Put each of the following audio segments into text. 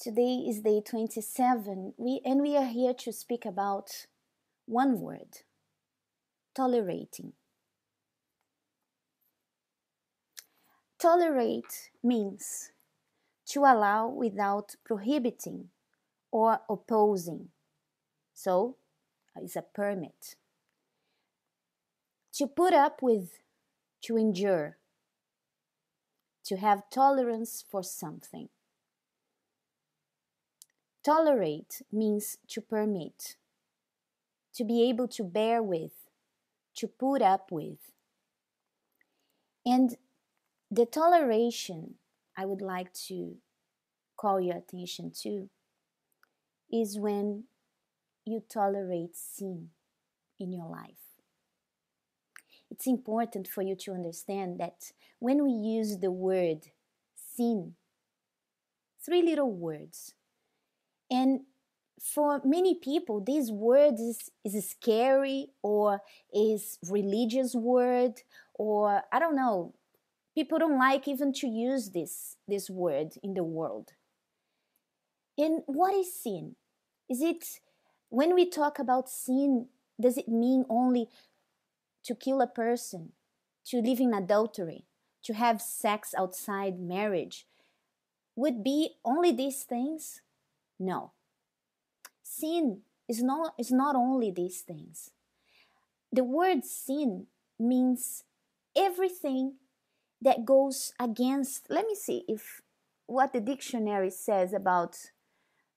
Today is day 27, and we are here to speak about one word: tolerating. Tolerate means to allow without prohibiting or opposing. So, it's a permit. To put up with, to endure, to have tolerance for something. Tolerate means to permit, to be able to bear with, to put up with. And the toleration I would like to call your attention to is when you tolerate sin in your life. It's important for you to understand that when we use the word sin, 3 little words, and for many people, this word is scary or is religious word, or I don't know. People don't like even to use this word in the world. And what is sin? Is it, when we talk about sin, does it mean only to kill a person, to live in adultery, to have sex outside marriage? Would be only these things? No. Sin is not only these things. The word sin means everything that goes against. Let me see if what the dictionary says about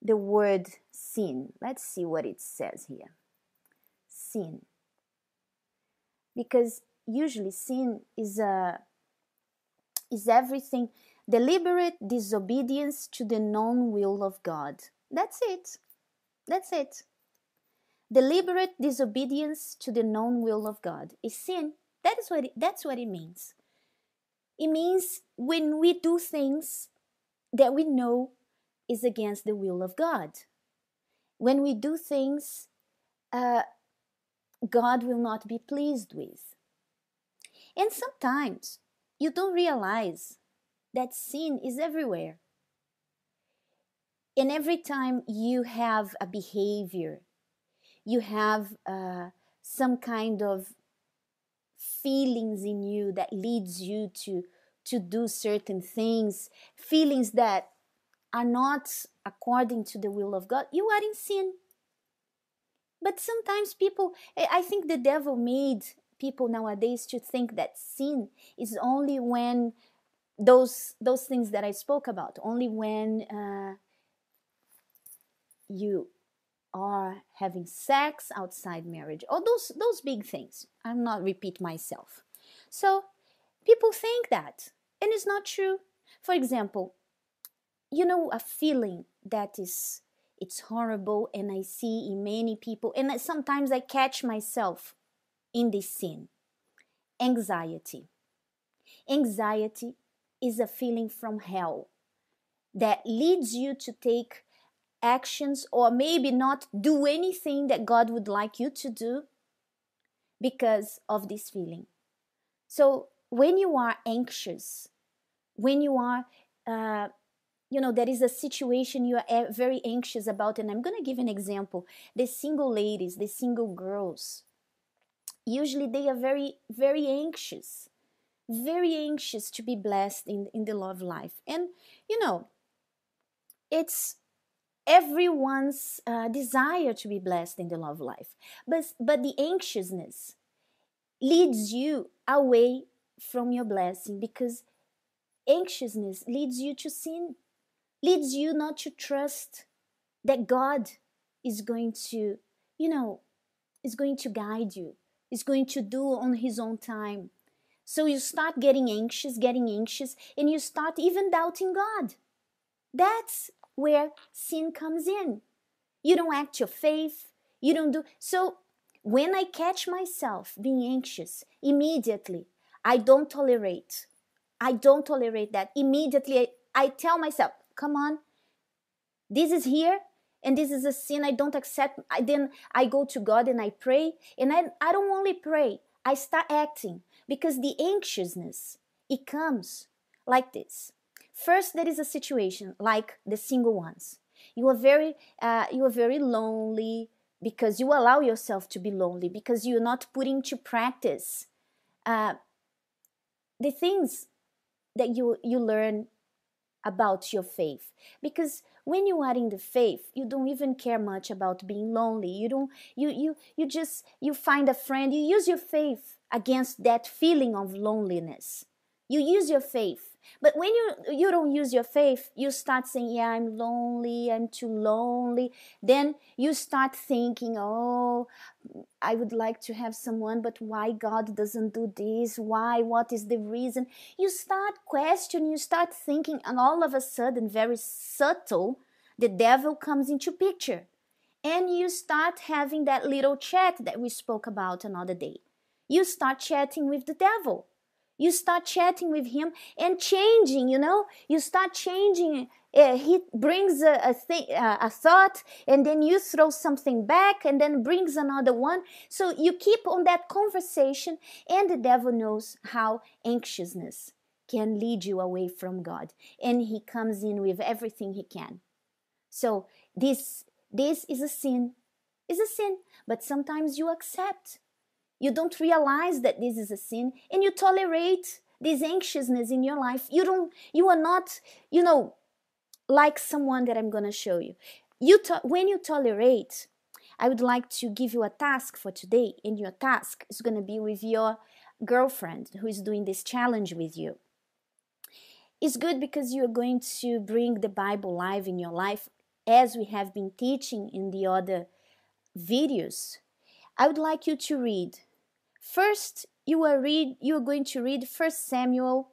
the word sin. Let's see what it says here. Sin. Because usually sin is everything, deliberate disobedience to the known will of God. That's it. That's it. Deliberate disobedience to the known will of God is sin. That's what it means. It means when we do things that we know is against the will of God. When we do things God will not be pleased with. And sometimes you don't realize that sin is everywhere. And every time you have a behavior, you have some kind of feelings in you that leads you to do certain things, feelings that are not according to the will of God, you are in sin. But sometimes people, I think the devil made people nowadays to think that sin is only when those things that I spoke about, only when you are having sex outside marriage, or those big things. I'll not repeat myself. So people think that, and it's not true. For example, you know, a feeling that it's horrible, and I see in many people, and sometimes I catch myself in this sin. Anxiety. Anxiety is a feeling from hell that leads you to take actions or maybe not do anything that God would like you to do because of this feeling. So when you are anxious, when you are there is a situation you are very anxious about, and I'm going to give an example. The single ladies, the single girls, usually they are very, very anxious to be blessed in the love life. And it's everyone's desire to be blessed in the love life, but the anxiousness leads you away from your blessing, because anxiousness leads you to sin, leads you not to trust that God is going to guide you, is going to do on his own time. So you start getting anxious, and you start even doubting God. That's where sin comes in. You don't act your faith. You don't do. So when I catch myself being anxious, immediately, I don't tolerate that. Immediately, I tell myself, come on, this is here, and this is a sin I don't accept. Then I go to God and I pray. And I don't only pray, I start acting, because the anxiousness, it comes like this. First, there is a situation like the single ones. You are very lonely because you allow yourself to be lonely because you're not putting to practice uh, the things that you learn about your faith. Because when you are in the faith, you don't even care much about being lonely. You find a friend. You use your faith against that feeling of loneliness. You use your faith. But when you don't use your faith, you start saying, yeah, I'm lonely, I'm too lonely. Then you start thinking, oh, I would like to have someone, but why God doesn't do this? Why? What is the reason? You start questioning, you start thinking, and all of a sudden, very subtle, the devil comes into picture. And you start having that little chat that we spoke about another day. You start chatting with the devil. You start chatting with him and changing, you start changing. He brings a thought, and then you throw something back, and then brings another one. So you keep on that conversation, and the devil knows how anxiousness can lead you away from God, and he comes in with everything he can. So this is a sin. Is a sin, but sometimes you accept. You don't realize that this is a sin, and you tolerate this anxiousness in your life. You are not, like someone that I'm going to show you. When you tolerate, I would like to give you a task for today, and your task is going to be with your girlfriend who is doing this challenge with you. It's good because you're going to bring the Bible live in your life, as we have been teaching in the other videos. I would like you to read. First, you are going to read 1 Samuel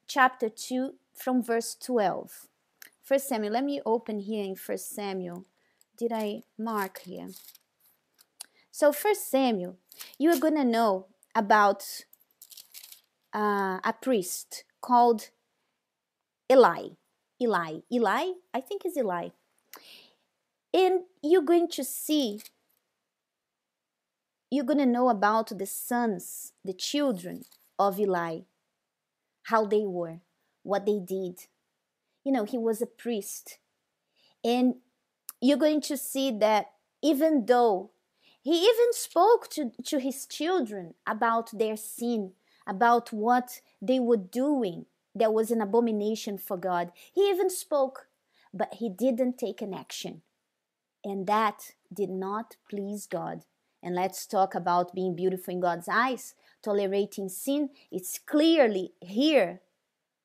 chapter 2 from verse 12. 1 Samuel, let me open here in 1 Samuel. Did I mark here? So 1 Samuel, you are going to know about a priest called Eli, I think it's Eli. And you're going to know about the sons, the children of Eli, how they were, what they did. He was a priest. And you're going to see that even though he even spoke to his children about their sin, about what they were doing that was an abomination for God. He even spoke, but he didn't take an action. And that did not please God. And let's talk about being beautiful in God's eyes, tolerating sin. It's clearly here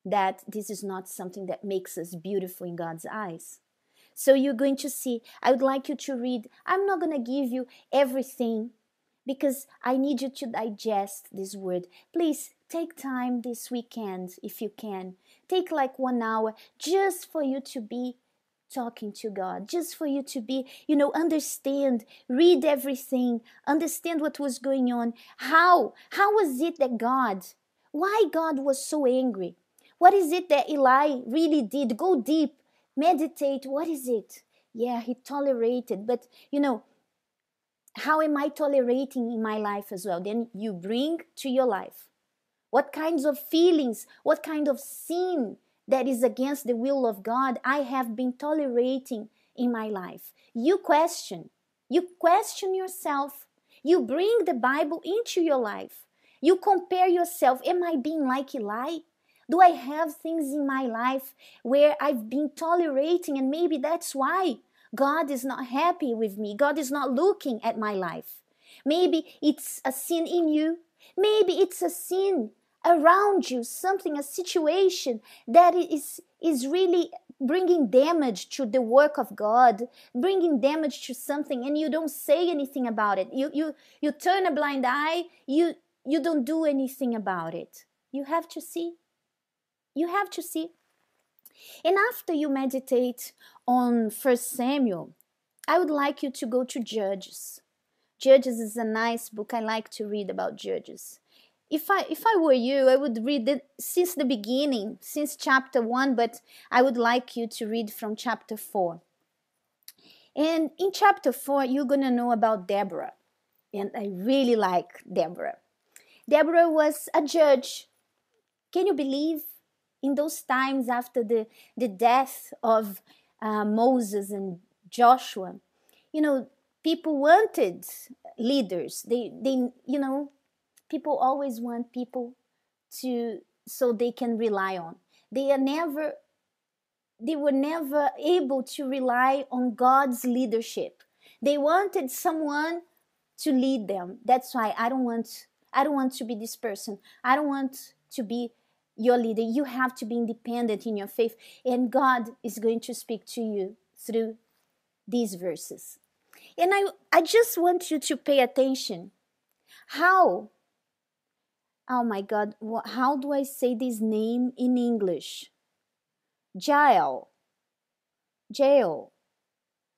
that this is not something that makes us beautiful in God's eyes. So you're going to see, I would like you to read. I'm not going to give you everything because I need you to digest this word. Please take time this weekend if you can. Take like 1 hour just for you to be talking to God, just for you to be, understand, read everything, understand what was going on. How was it that why God was so angry? What is it that Eli really did? Go deep, meditate. What is it? Yeah, he tolerated, but how am I tolerating in my life as well? Then you bring to your life. What kinds of feelings, what kind of sin that is against the will of God I have been tolerating in my life? You question yourself. You bring the Bible into your life. You compare yourself. Am I being like Eli? Do I have things in my life where I've been tolerating, and maybe that's why God is not happy with me? God is not looking at my life. Maybe it's a sin in you. Maybe it's a sin around you, a situation that is really bringing damage to the work of God, bringing damage to something, and you don't say anything about it. You turn a blind eye. You don't do anything about it. You have to see. You have to see. And after you meditate on 1 Samuel, I would like you to go to Judges. Judges is a nice book. I like to read about Judges. If I were you, I would read it since the beginning, since chapter 1, but I would like you to read from chapter 4. And in chapter 4, you're going to know about Deborah. And I really like Deborah. Deborah was a judge. Can you believe? in those times after the death of Moses and Joshua, you know, people wanted leaders. People always want people to, so they can rely on. They were never able to rely on God's leadership. They wanted someone to lead them. That's why I don't want to be this person. I don't want to be your leader. You have to be independent in your faith, and God is going to speak to you through these verses. And I just want you to pay attention. How, oh my God, how do I say this name in English? Jael. Jael.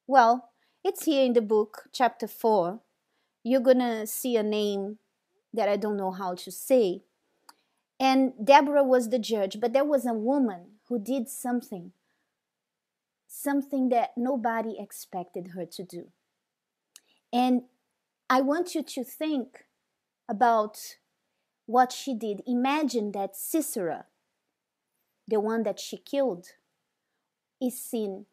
Well, it's here in the book, chapter 4. You're going to see a name that I don't know how to say. And Deborah was the judge, but there was a woman who did something that nobody expected her to do. And I want you to think about what she did. Imagine that Sisera, the one that she killed, is sin,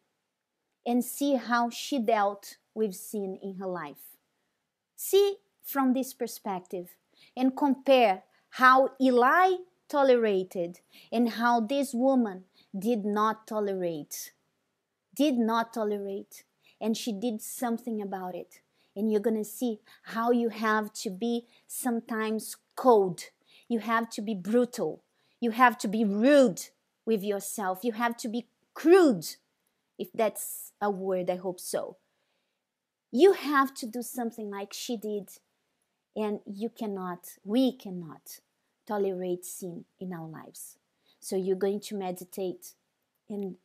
and see how she dealt with sin in her life. See from this perspective and compare how Eli tolerated and how this woman did not tolerate. And she did something about it. And you're going to see how you have to be sometimes cold. You have to be brutal. You have to be rude with yourself. You have to be crude, if that's a word, I hope so. You have to do something like she did. And we cannot tolerate sin in our lives. So you're going to meditate and,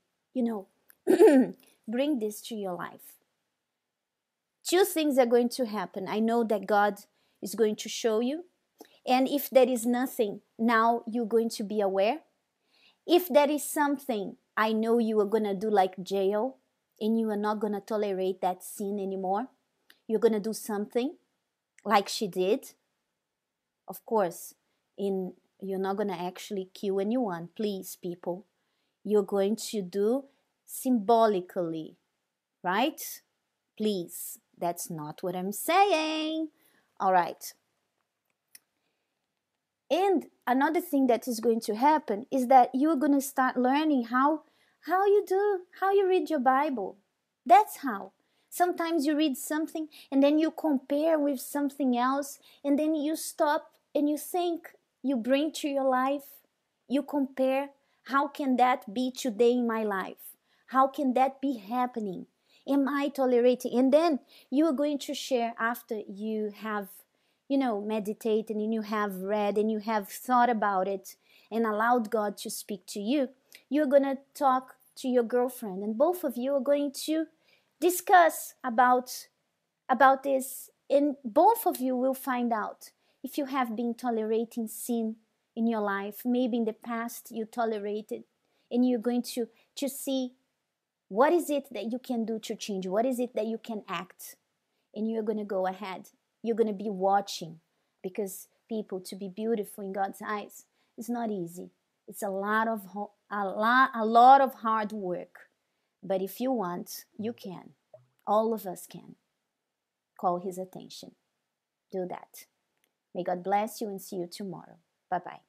bring this to your life. Two things are going to happen. I know that God is going to show you. And if there is nothing, now you're going to be aware. If there is something, I know you are going to do like Jael, and you are not going to tolerate that sin anymore. You're going to do something like she did. Of course, you're not going to actually kill anyone, please, people. You're going to do symbolically, right? Please, that's not what I'm saying. All right. And another thing that is going to happen is that you're going to start learning how you read your Bible. That's how. Sometimes you read something and then you compare with something else, and then you stop and you think, you bring to your life, you compare, how can that be today in my life? How can that be happening? Am I tolerating? And then you are going to share after you have, meditated and you have read and you have thought about it and allowed God to speak to you. You're going to talk to your girlfriend, and both of you are going to discuss about this, and both of you will find out if you have been tolerating sin in your life. Maybe in the past you tolerated, and you're going to see what is it that you can do to change, what is it that you can act, and you're going to go ahead. You're going to be watching, because people, to be beautiful in God's eyes is not easy. It's a lot of hard work. But if you want, you can. All of us can. Call his attention. Do that. May God bless you, and see you tomorrow. Bye-bye.